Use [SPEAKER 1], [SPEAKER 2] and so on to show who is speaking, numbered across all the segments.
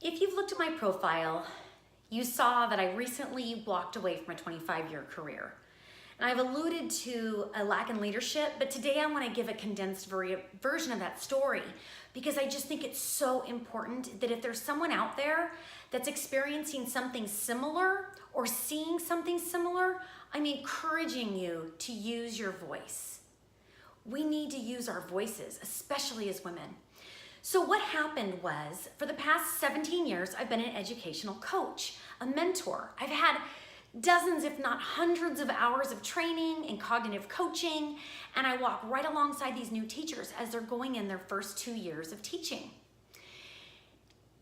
[SPEAKER 1] If you've looked at my profile, you saw that I recently walked away from a 25-year career. And I've alluded to a lack in leadership, but today I want to give a condensed version of that story because I just think it's so important that if there's someone out there that's experiencing something similar or seeing something similar, I'm encouraging you to use your voice. We need to use our voices, especially as women. So what happened was, for the past 17 years, I've been an educational coach, a mentor. I've had dozens, if not hundreds of hours of training and cognitive coaching, and I walk right alongside these new teachers as they're going in their first 2 years of teaching.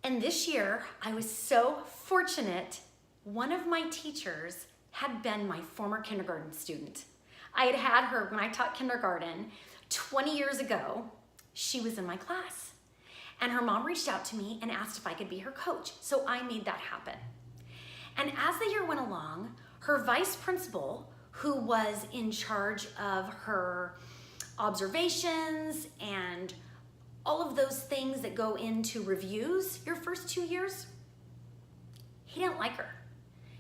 [SPEAKER 1] And this year, I was so fortunate, one of my teachers had been my former kindergarten student. I had had her when I taught kindergarten 20 years ago. She was in my class. And her mom reached out to me and asked if I could be her coach. So I made that happen. And as the year went along, her vice principal, who was in charge of her observations and all of those things that go into reviews your first 2 years, he didn't like her.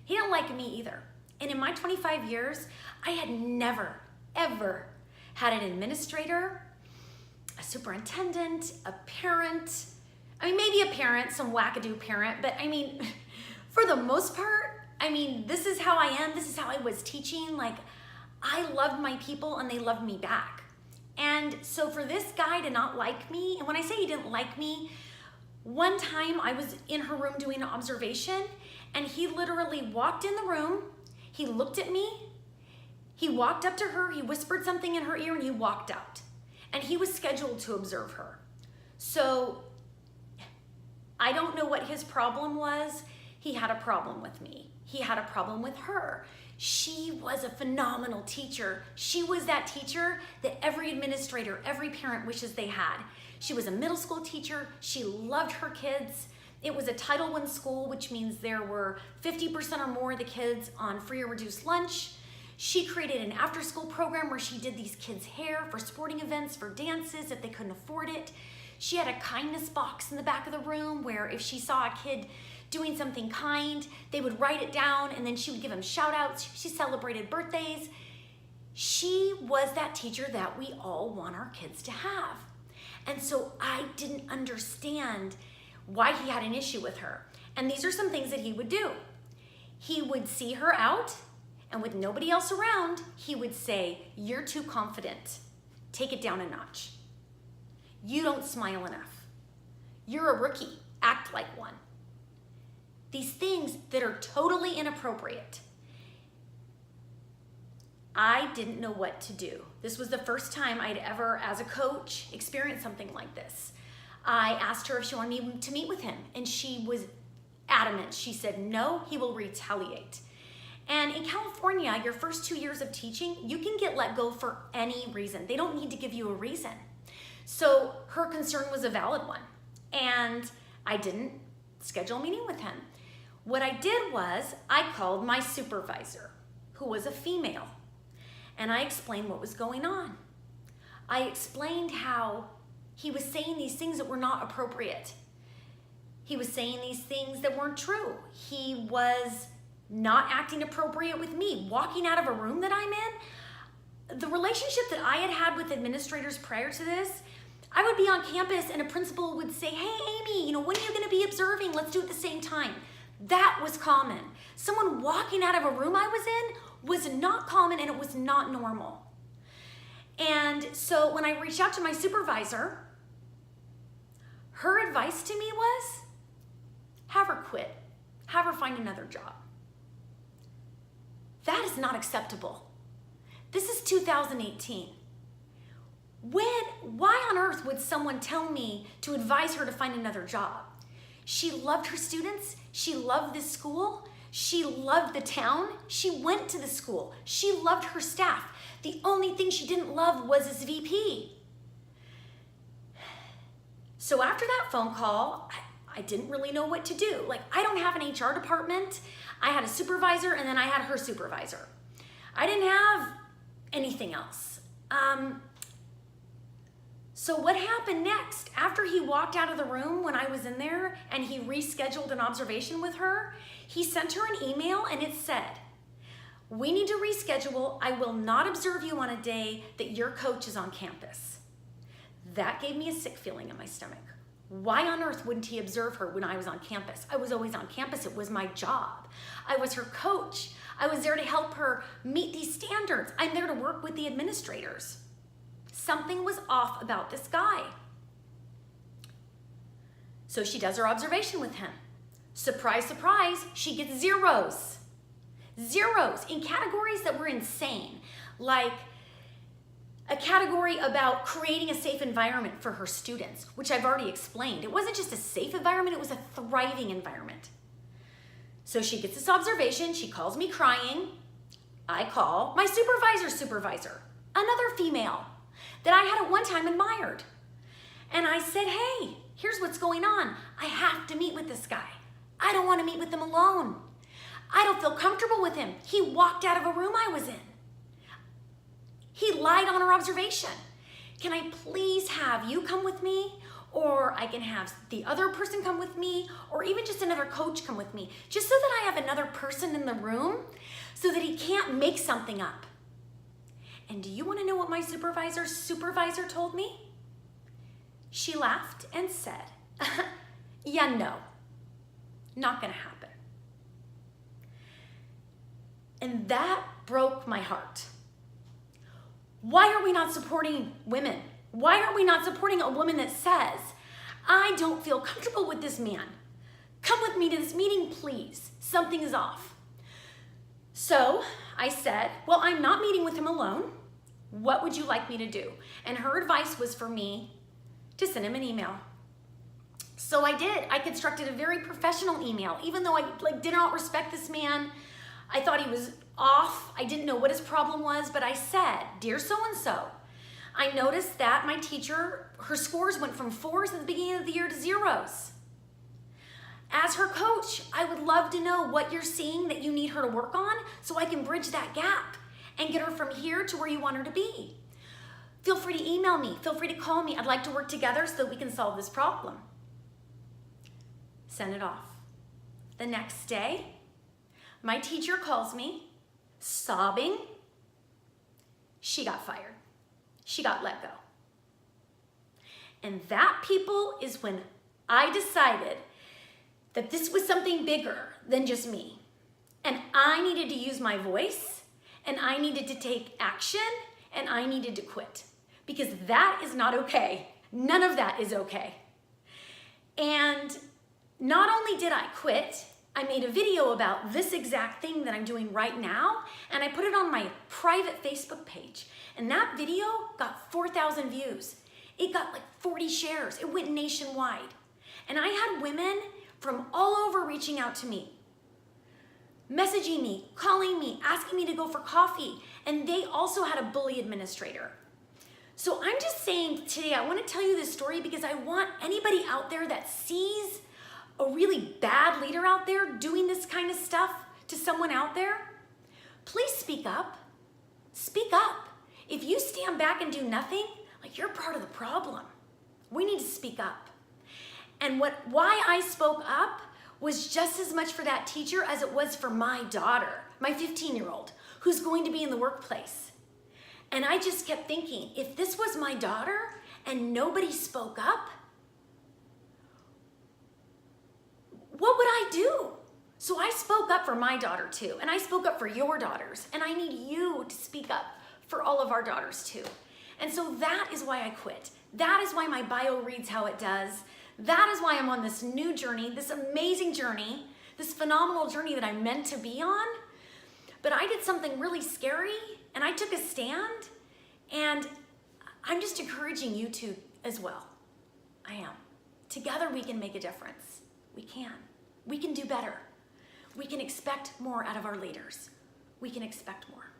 [SPEAKER 1] He didn't like me either. And in my 25 years, I had never, ever had an administrator, a superintendent, a parent. I mean, maybe a parent, some wackadoo parent, but I mean, for the most part, I mean, this is how I am. This is how I was teaching. Like, I loved my people and they loved me back. And so for this guy to not like me, and when I say he didn't like me, one time I was in her room doing an observation and he literally walked in the room, he looked at me, he walked up to her, he whispered something in her ear and he walked out. And he was scheduled to observe her. So I don't know what his problem was. He had a problem with me. He had a problem with her. She was a phenomenal teacher. She was that teacher that every administrator, every parent wishes they had. She was a middle school teacher. She loved her kids. It was a Title I school, which means there were 50% or more of the kids on free or reduced lunch. She created an after-school program where she did these kids' hair for sporting events, for dances if they couldn't afford it. She had a kindness box in the back of the room where if she saw a kid doing something kind, they would write it down and then she would give them shout outs. She celebrated birthdays. She was that teacher that we all want our kids to have. And so I didn't understand why he had an issue with her. And these are some things that he would do. He would see her out, and with nobody else around, he would say, "You're too confident. Take it down a notch. You don't smile enough. You're a rookie. Act like one." These things that are totally inappropriate. I didn't know what to do. This was the first time I'd ever, as a coach, experienced something like this. I asked her if she wanted me to meet with him, and she was adamant. She said, no, he will retaliate. And in California, your first 2 years of teaching, you can get let go for any reason. They don't need to give you a reason. So her concern was a valid one. And I didn't schedule a meeting with him. What I did was I called my supervisor, who was a female, and I explained what was going on. I explained how he was saying these things that were not appropriate. He was saying these things that weren't true. He was not acting appropriate with me, walking out of a room that I'm in. The relationship that I had had with administrators prior to this, I would be on campus and a principal would say, "Hey, Amy, when are you going to be observing? Let's do it at the same time." That was common. Someone walking out of a room I was in was not common and it was not normal. And so when I reached out to my supervisor, her advice to me was, have her quit. Have her find another job. That is not acceptable. This is 2018. Why on earth would someone tell me to advise her to find another job? She loved her students. She loved this school. She loved the town. She went to the school. She loved her staff. The only thing she didn't love was his VP. So after that phone call, I didn't really know what to do. Like, I don't have an HR department. I had a supervisor and then I had her supervisor. I didn't have anything else. So what happened next? After he walked out of the room when I was in there and he rescheduled an observation with her, he sent her an email and it said, "We need to reschedule. I will not observe you on a day that your coach is on campus." That gave me a sick feeling in my stomach. Why on earth wouldn't he observe her when I was on campus? I was always on campus. It was my job. I was her coach. I was there to help her meet these standards. I'm there to work with the administrators. Something was off about this guy. So she does her observation with him. Surprise, surprise, she gets zeros. Zeros in categories that were insane, like a category about creating a safe environment for her students, which I've already explained. It wasn't just a safe environment, it was a thriving environment. So she gets this observation, she calls me crying. I call my supervisor, another female that I had at one time admired. And I said, "Hey, here's what's going on. I have to meet with this guy. I don't want to meet with him alone. I don't feel comfortable with him. He walked out of a room I was in. He lied on our observation. Can I please have you come with me? Or I can have the other person come with me, or even just another coach come with me, just so that I have another person in the room so that he can't make something up." And do you want to know what my supervisor told me? She laughed and said, "Yeah, no, not gonna happen." And that broke my heart. Why are we not supporting women? Why are we not supporting a woman that says, "I don't feel comfortable with this man. Come with me to this meeting, please. Something is off." So I said, "Well, I'm not meeting with him alone. What would you like me to do?" And her advice was for me to send him an email. So I did. I constructed a very professional email, even though I did not respect this man. I thought he was off. I didn't know what his problem was, but I said, "Dear so-and-so, I noticed that my teacher, her scores went from 4s at the beginning of the year to 0s. As her coach, I would love to know what you're seeing that you need her to work on so I can bridge that gap and get her from here to where you want her to be. Feel free to email me. Feel free to call me. I'd like to work together so that we can solve this problem." Send it off. The next day, my teacher calls me, sobbing. She got fired. She got let go. And that, people, is when I decided that this was something bigger than just me. And I needed to use my voice, and I needed to take action, and I needed to quit. Because that is not okay. None of that is okay. And not only did I quit, I made a video about this exact thing that I'm doing right now, and I put it on my private Facebook page. And that video got 4,000 views. It got like 40 shares. It went nationwide. And I had women from all over reaching out to me, messaging me, calling me, asking me to go for coffee. And they also had a bully administrator. So I'm just saying today, I want to tell you this story because I want anybody out there that sees a really bad leader out there doing this kind of stuff to someone out there, please speak up. Speak up. If you stand back and do nothing, you're part of the problem. We need to speak up. And why I spoke up was just as much for that teacher as it was for my daughter, my 15-year-old, who's going to be in the workplace. And I just kept thinking, if this was my daughter and nobody spoke up, what would I do? So I spoke up for my daughter too, and I spoke up for your daughters, and I need you to speak up for all of our daughters too. And so that is why I quit. That is why my bio reads how it does. That is why I'm on this new journey, this amazing journey, this phenomenal journey that I'm meant to be on. But I did something really scary, and I took a stand, and I'm just encouraging you to as well. I am. Together we can make a difference. We can. We can do better. We can expect more out of our leaders. We can expect more.